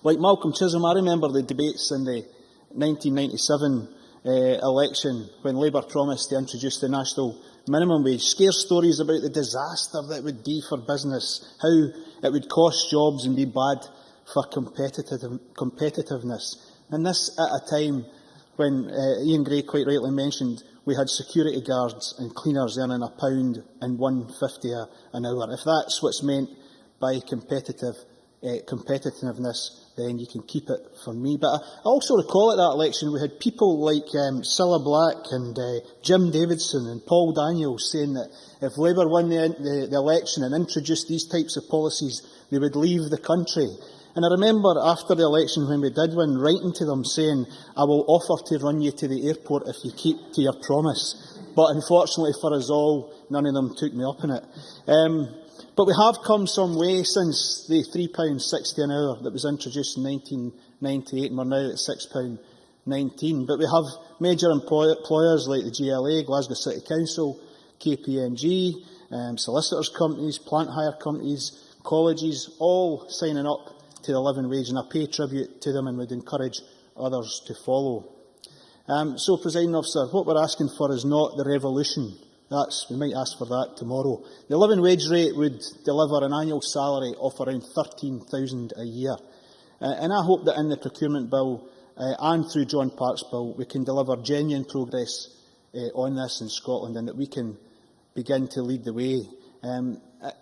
Like Malcolm Chisholm, I remember the debates in the 1997 election when Labour promised to introduce the national minimum wage. Scare stories about the disaster that it would be for business, how it would cost jobs and be bad for competitiveness. And this at a time when Ian Gray quite rightly mentioned we had security guards and cleaners earning £1 and £1.50 an hour. If that's what's meant by competitiveness, then you can keep it from me. But I also recall at that election we had people like Cilla Black and Jim Davidson and Paul Daniels saying that if Labour won the election and introduced these types of policies, they would leave the country. And I remember after the election when we did win, writing to them saying, I will offer to run you to the airport if you keep to your promise. But unfortunately for us all, none of them took me up on it. But we have come some way since the £3.60 an hour that was introduced in 1998, and we're now at £6.19. But we have major employers like the GLA, Glasgow City Council, KPMG, solicitors companies, plant hire companies, colleges, all signing up to the living wage, and I pay tribute to them and would encourage others to follow. So, Presiding Officer, what we're asking for is not the revolution. We might ask for that tomorrow. The living wage rate would deliver an annual salary of around £13,000 a year. And I hope that in the procurement bill and through John Park's bill, we can deliver genuine progress on this in Scotland, and that we can begin to lead the way.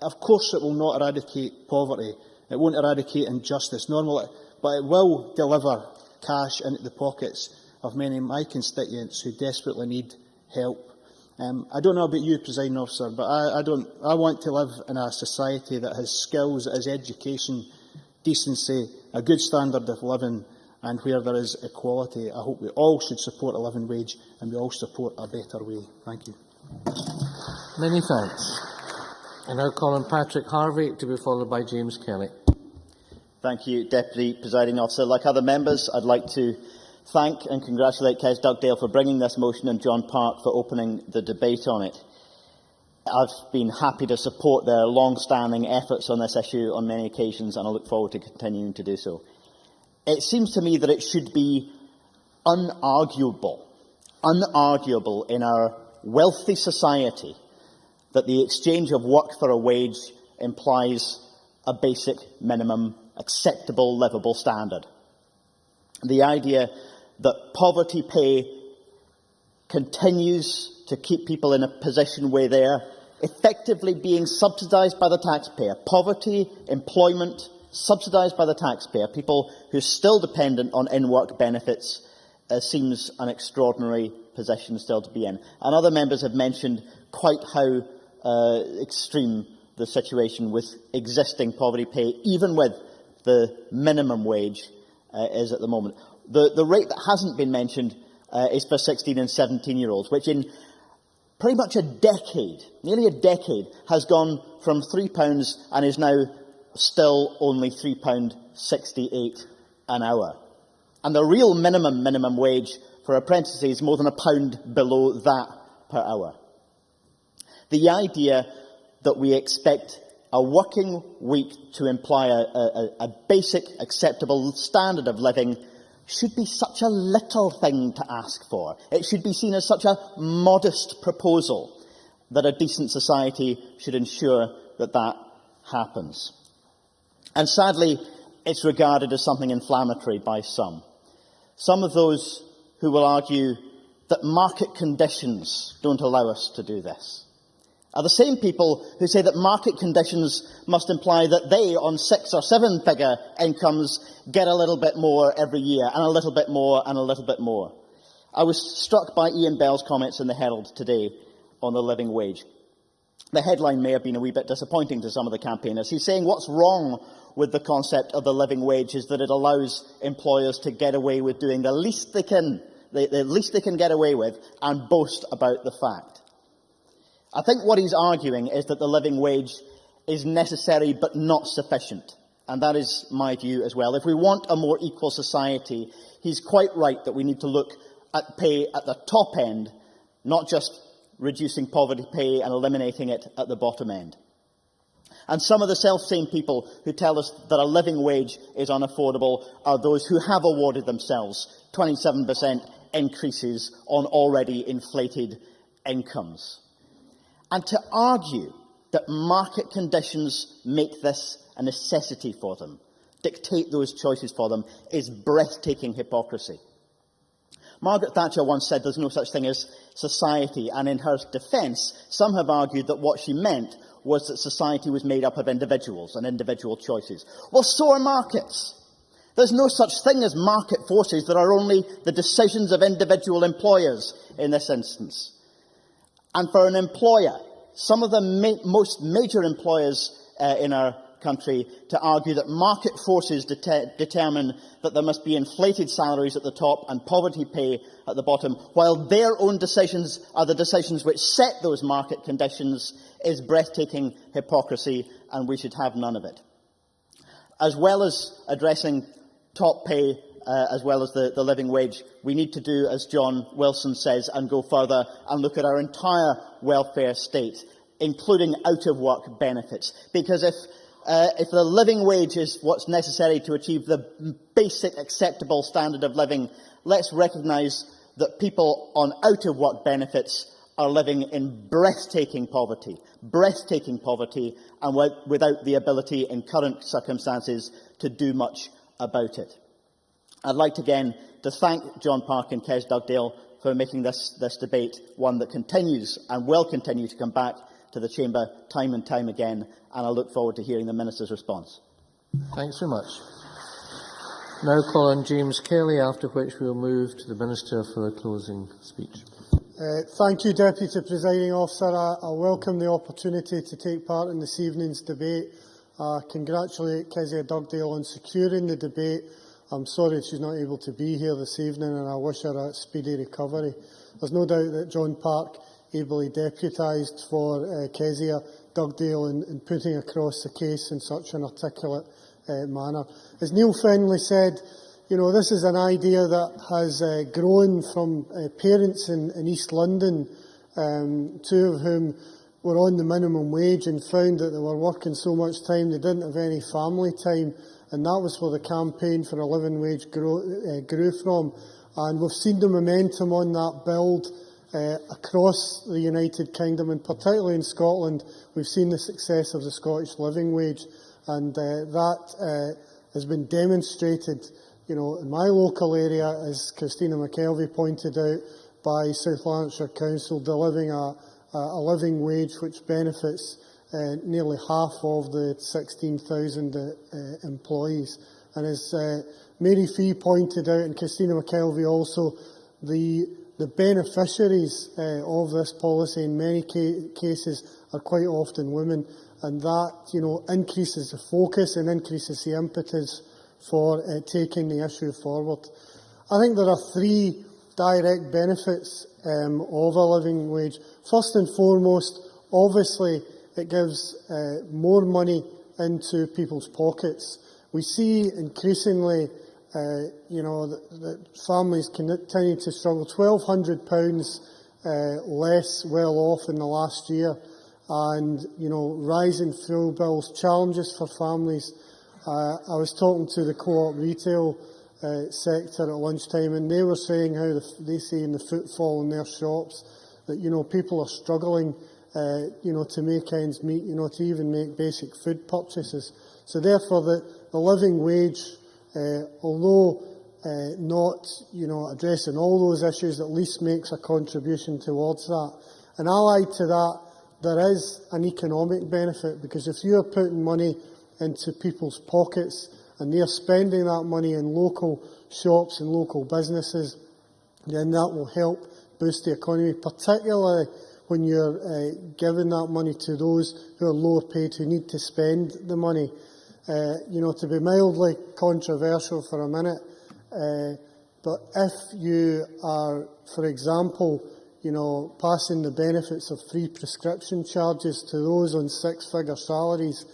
Of course, it will not eradicate poverty. It won't eradicate injustice, nor will it, but it will deliver cash into the pockets of many of my constituents who desperately need help. I don't know about you, Presiding Officer, but I want to live in a society that has skills, that has education, decency, a good standard of living, and where there is equality. I hope we all should support a living wage, and we all support a better way. Thank you. Many thanks. I now call on Patrick Harvey to be followed by James Kelly. Thank you, Deputy Presiding Officer. Like other members, I'd like to thank and congratulate Kes Dugdale for bringing this motion and John Park for opening the debate on it. I've been happy to support their long-standing efforts on this issue on many occasions, and I look forward to continuing to do so. It seems to me that it should be unarguable in our wealthy society that the exchange of work for a wage implies a basic minimum acceptable livable standard. The idea that poverty pay continues to keep people in a position where they're effectively being subsidised by the taxpayer. Poverty, employment, subsidised by the taxpayer. People who are still dependent on in-work benefits seems an extraordinary position still to be in. And other members have mentioned quite how extreme the situation with existing poverty pay, even with the minimum wage, is at the moment. The rate that hasn't been mentioned is for 16 and 17-year-olds, which in pretty much a decade, nearly a decade, has gone from £3 and is now still only £3.68 an hour. And the real minimum wage for apprentices is more than £1 below that per hour. The idea that we expect a working week to imply a basic acceptable standard of living should be such a little thing to ask for. It should be seen as such a modest proposal that a decent society should ensure that that happens. And sadly, it's regarded as something inflammatory by some. Some of those who will argue that market conditions don't allow us to do this are the same people who say that market conditions must imply that they, on 6- or 7-figure incomes, get a little bit more every year, and a little bit more, and a little bit more. I was struck by Ian Bell's comments in the Herald today on the living wage. The headline may have been a wee bit disappointing to some of the campaigners. He's saying what's wrong with the concept of the living wage is that it allows employers to get away with doing the least they can get away with, and boast about the fact. I think what he's arguing is that the living wage is necessary but not sufficient, and that is my view as well. If we want a more equal society, he's quite right that we need to look at pay at the top end, not just reducing poverty pay and eliminating it at the bottom end. And some of the self-same people who tell us that a living wage is unaffordable are those who have awarded themselves 27% increases on already inflated incomes. And to argue that market conditions make this a necessity for them, dictate those choices for them, is breathtaking hypocrisy. Margaret Thatcher once said there's no such thing as society, and in her defence, some have argued that what she meant was that society was made up of individuals and individual choices. Well, so are markets. There's no such thing as market forces. There are only the decisions of individual employers in this instance. And for an employer, some of the most major employers in our country, to argue that market forces determine that there must be inflated salaries at the top and poverty pay at the bottom, while their own decisions are the decisions which set those market conditions, is breathtaking hypocrisy, and we should have none of it. As well as addressing top pay, as well as the living wage, we need to do, as John Wilson says, and go further and look at our entire welfare state, including out-of-work benefits. Because if the living wage is what's necessary to achieve the basic acceptable standard of living, let's recognise that people on out-of-work benefits are living in breathtaking poverty, and without the ability in current circumstances to do much about it. I'd like again to thank John Park and Kes Dugdale for making this debate one that continues and will continue to come back to the Chamber time and time again, and I look forward to hearing the Minister's response. Thanks very much. Now call on James Kelly, after which we'll move to the Minister for a closing speech. Thank you, Deputy Presiding Officer. I welcome the opportunity to take part in this evening's debate. Congratulate Kezia Dugdale on securing the debate. I'm sorry she's not able to be here this evening, and I wish her a speedy recovery. There's no doubt that John Park ably deputised for Kezia Dugdale in putting across the case in such an articulate manner. As Neil Findlay said, this is an idea that has grown from parents in East London, two of whom were on the minimum wage and found that they were working so much time they didn't have any family time, and that was where the campaign for a living wage grew from. And we've seen the momentum on that build. across the United Kingdom, and particularly in Scotland, we've seen the success of the Scottish living wage, and that has been demonstrated, in my local area, as Christina McKelvey pointed out, by South Lanarkshire Council delivering a living wage which benefits nearly half of the 16,000 employees. And as Mary Fee pointed out, and Christina McKelvey also, the beneficiaries of this policy in many cases are quite often women, and that increases the focus and increases the impetus for taking the issue forward. I think there are three direct benefits of a living wage. First and foremost, obviously, it gives more money into people's pockets. We see increasingly, that families continue to struggle. £1,200 less well off in the last year, and rising fuel bills, challenges for families. I was talking to the co-op retail sector at lunchtime, and they were saying how they see in the footfall in their shops that people are struggling to make ends meet, to even make basic food purchases. So therefore, the living wage, although not addressing all those issues, at least makes a contribution towards that. And allied to that, there is an economic benefit, because if you're putting money into people's pockets and they're spending that money in local shops and local businesses, then that will help boost the economy, particularly when you're giving that money to those who are lower paid, who need to spend the money. To be mildly controversial for a minute, but if you are, for example, passing the benefits of free prescription charges to those on six-figure salaries,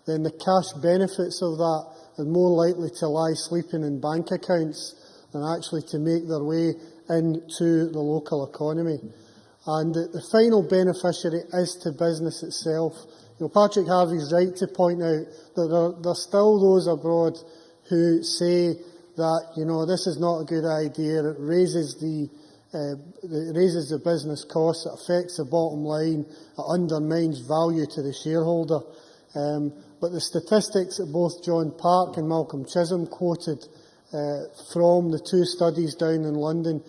then the cash benefits of that are more likely to lie sleeping in bank accounts than actually to make their way into the local economy. And the final beneficiary is to business itself. Patrick Harvey's right to point out that there are still those abroad who say that this is not a good idea. It raises the business costs. It affects the bottom line. It undermines value to the shareholder. But the statistics that both John Park and Malcolm Chisholm quoted from the two studies down in London,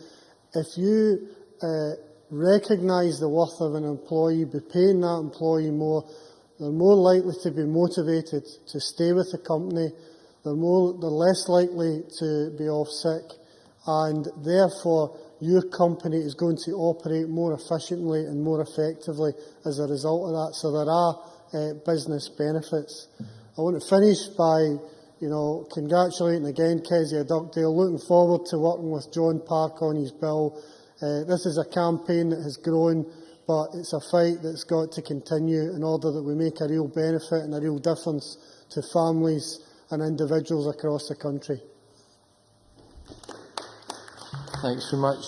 if you recognise the worth of an employee, be paying that employee more, they're more likely to be motivated to stay with the company, they're less likely to be off sick, and therefore your company is going to operate more efficiently and more effectively as a result of that. So there are business benefits. I want to finish by congratulating again Kezia Duckdale, looking forward to working with John Park on his bill. This is a campaign that has grown, but it's a fight that's got to continue in order that we make a real benefit and a real difference to families and individuals across the country. Thanks very much.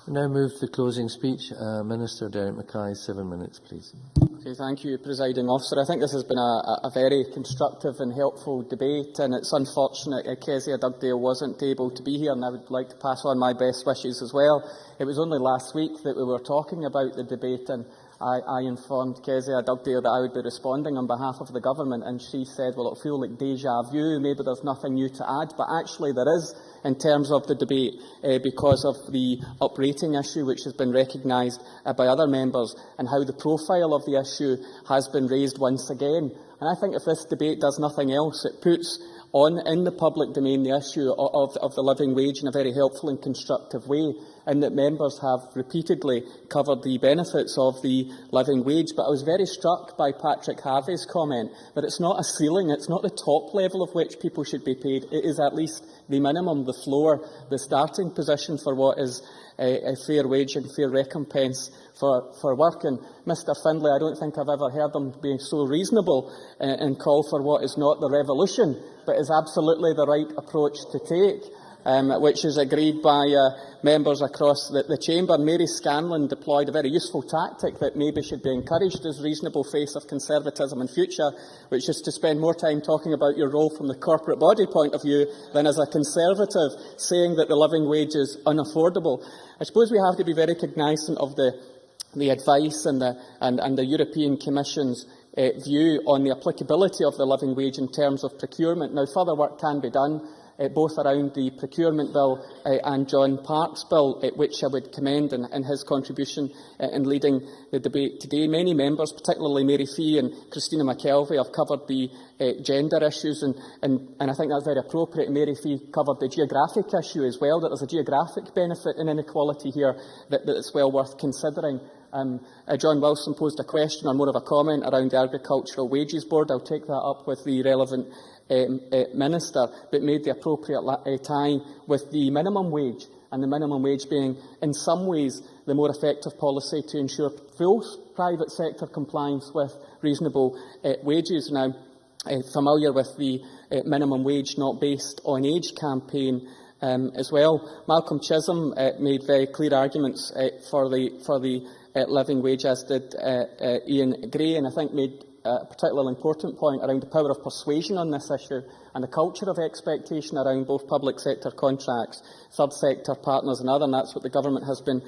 We now move to the closing speech. Minister Derek Mackay, 7 minutes, please. Okay, thank you, Presiding Officer. I think this has been a very constructive and helpful debate, and it's unfortunate Kezia Dugdale wasn't able to be here, and I would like to pass on my best wishes as well. It was only last week that we were talking about the debate, and I informed Kezia Dugdale that I would be responding on behalf of the Government, and she said, well, it'll feel like deja vu, maybe there's nothing new to add, but actually there is in terms of the debate because of the uprating issue which has been recognised by other members, and how the profile of the issue has been raised once again. And I think if this debate does nothing else, it puts in the public domain the issue of the living wage in a very helpful and constructive way, and that members have repeatedly covered the benefits of the living wage. But I was very struck by Patrick Harvey's comment that it's not a ceiling, it's not the top level of which people should be paid, it is at least the minimum, the floor, the starting position for what is a fair wage and fair recompense for work. And Mr Findlay, I don't think I've ever heard him being so reasonable and call for what is not the revolution, but is absolutely the right approach to take. which is agreed by members across the Chamber. Mary Scanlon deployed a very useful tactic that maybe should be encouraged as reasonable face of conservatism in future, which is to spend more time talking about your role from the corporate body point of view than as a Conservative saying that the living wage is unaffordable. I suppose we have to be very cognisant of the advice and the European Commission's view on the applicability of the living wage in terms of procurement. Now, further work can be done, both around the procurement bill and John Park's bill, which I would commend in his contribution in leading the debate today. Many members, particularly Mary Fee and Christina McKelvey, have covered the gender issues, and I think that's very appropriate. Mary Fee covered the geographic issue as well, that there's a geographic benefit in inequality here that is well worth considering. John Wilson posed a question, or more of a comment, around the Agricultural Wages Board. I'll take that up with the relevant Minister, but made the appropriate tie with the minimum wage, and the minimum wage being in some ways the more effective policy to ensure full private sector compliance with reasonable wages. Now, familiar with the minimum wage not based on age campaign as well. Malcolm Chisholm made very clear arguments for the living wage, as did Ian Gray, and I think made a particularly important point around the power of persuasion on this issue and the culture of expectation around both public sector contracts, third sector partners and other, and that's what the government has been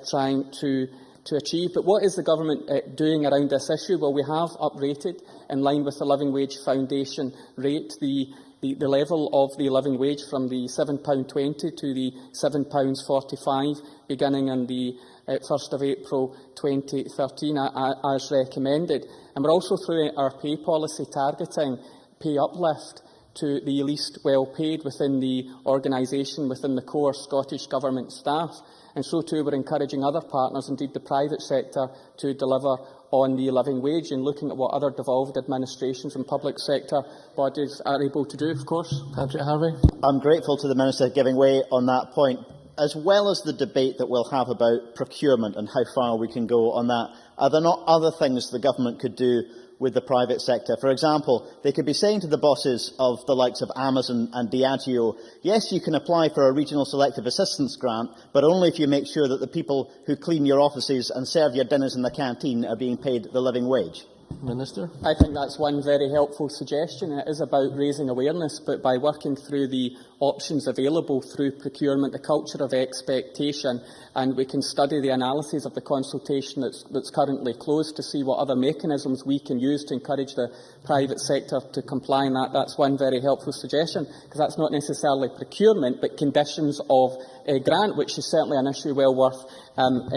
trying to achieve. But what is the government doing around this issue? Well, we have uprated, in line with the Living Wage Foundation rate, the level of the living wage from the £7.20 to the £7.45, beginning on the 1st of April 2013, as recommended. And we're also, through our pay policy, targeting pay uplift to the least well-paid within the organisation, within the core Scottish Government staff. And so too, we're encouraging other partners, indeed the private sector, to deliver on the living wage, and looking at what other devolved administrations and public sector bodies are able to do, of course. Patrick Harvey. I'm grateful to the Minister giving way on that point. As well as the debate that we'll have about procurement and how far we can go on that, are there not other things the government could do with the private sector? For example, they could be saying to the bosses of the likes of Amazon and Diageo, yes, you can apply for a regional selective assistance grant, but only if you make sure that the people who clean your offices and serve your dinners in the canteen are being paid the living wage. Minister. I think that's one very helpful suggestion. It is about raising awareness, but by working through the options available through procurement, the culture of expectation, and we can study the analysis of the consultation that's currently closed to see what other mechanisms we can use to encourage the private sector to comply, and that's one very helpful suggestion, because that's not necessarily procurement, but conditions of a grant, which is certainly an issue well worth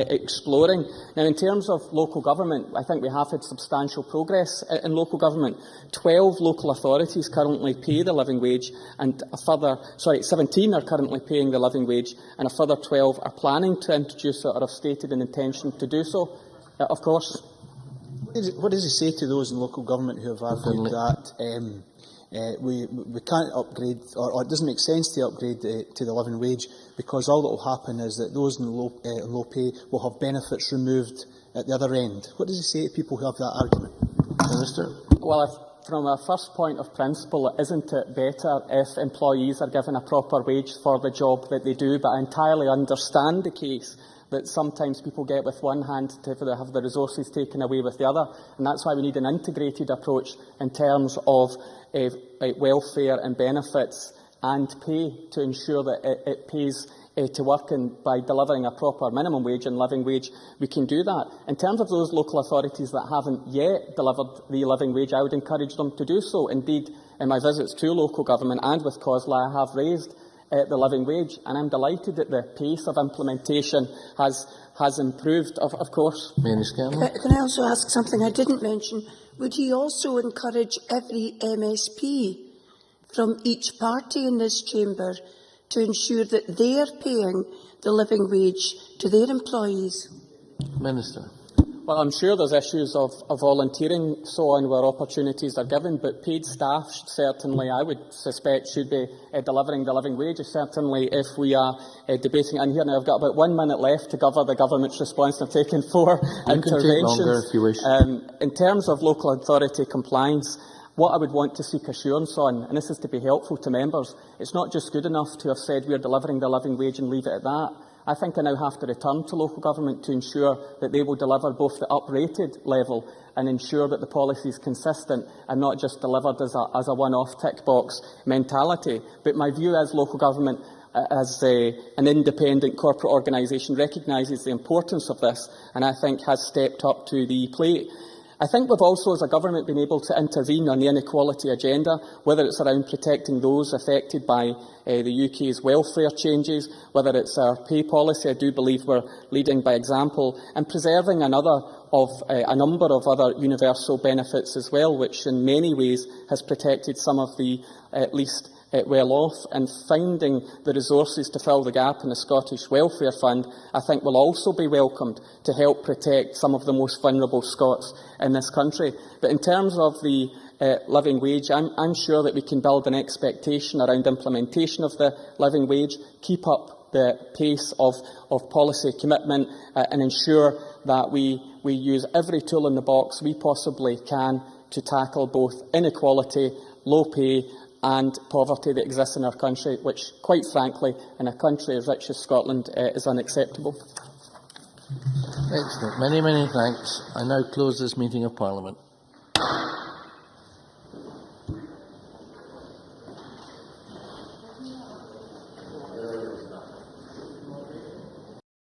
exploring. Now, in terms of local government, I think we have had substantial progress in local government. 12 local authorities currently pay the living wage, and 17 are currently paying the living wage, and a further 12 are planning to introduce it or have stated an intention to do so. Of course. What does he say to those in local government who have argued that we can't upgrade, or it doesn't make sense to upgrade to the living wage, because all that will happen is that those in low pay will have benefits removed at the other end? What does he say to people who have that argument? Minister. Well, from a first point of principle, isn't it better if employees are given a proper wage for the job that they do? But I entirely understand the case that sometimes people get with one hand to have the resources taken away with the other, and that's why we need an integrated approach in terms of welfare and benefits and pay to ensure that it pays to work, and by delivering a proper minimum wage and living wage, we can do that. In terms of those local authorities that haven't yet delivered the living wage, I would encourage them to do so. Indeed, in my visits to local government and with COSLA, I have raised the living wage, and I'm delighted that the pace of implementation has improved, of course. Can I also ask something I didn't mention? Would he also encourage every MSP from each party in this chamber to ensure that they are paying the living wage to their employees? Minister. Well, I'm sure there's issues of volunteering, so on, where opportunities are given, but paid staff certainly, I would suspect, should be delivering the living wage, certainly if we are debating it in here. Now, I've got about 1 minute left to cover the government's response. I've taken 4 interventions. Can take longer if you wish. In terms of local authority compliance, what I would want to seek assurance on, and this is to be helpful to members, it's not just good enough to have said we're delivering the living wage and leave it at that. I think I now have to return to local government to ensure that they will deliver both the uprated level and ensure that the policy is consistent and not just delivered as a one-off tick box mentality. But my view as local government, as an independent corporate organisation, recognises the importance of this and I think has stepped up to the plate. I think we've also, as a government, been able to intervene on the inequality agenda, whether it's around protecting those affected by the UK's welfare changes, whether it's our pay policy. I do believe we're leading by example, and preserving a number of other universal benefits as well, which in many ways has protected some of the least well off, and finding the resources to fill the gap in the Scottish Welfare Fund, I think will also be welcomed to help protect some of the most vulnerable Scots in this country. But in terms of the living wage, I'm sure that we can build an expectation around implementation of the living wage, keep up the pace of policy commitment and ensure that we use every tool in the box we possibly can to tackle both inequality, low pay and poverty that exists in our country, which, quite frankly, in a country as rich as Scotland, is unacceptable. Excellent. Many, many thanks. I now close this meeting of Parliament.